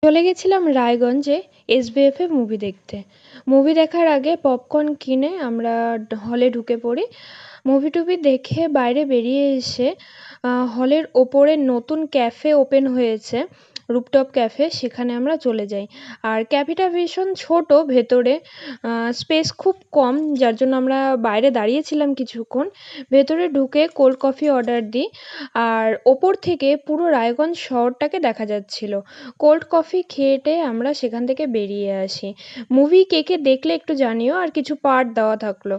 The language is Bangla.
চলে গেছিলাম রায়গঞ্জে এসবিএফ এ মুভি দেখতে। মুভি দেখার আগে পপকর্ন কিনে আমরা হলে ঢুকে পড়ি। মুভি টুভি দেখে বাইরে বেরিয়ে এসে হলের ওপরে নতুন ক্যাফে ওপেন হয়েছে, রুপটপ ক্যাফে, সেখানে আমরা চলে যাই। আর ক্যাফেটা ভীষণ ছোট ভেতরে, স্পেস খুব কম, যার জন্য আমরা বাইরে দাঁড়িয়েছিলাম কিছুক্ষণ। ভেতরে ঢুকে কোল্ড কফি অর্ডার দিই। আর ওপর থেকে পুরো রায়গঞ্জ শহরটাকে দেখা যাচ্ছিল। কোল্ড কফি খেয়ে টেয়ে আমরা সেখান থেকে বেরিয়ে আসি। মুভি কে কে দেখলে একটু জানিও, আর কিছু পার্ট দেওয়া থাকলো।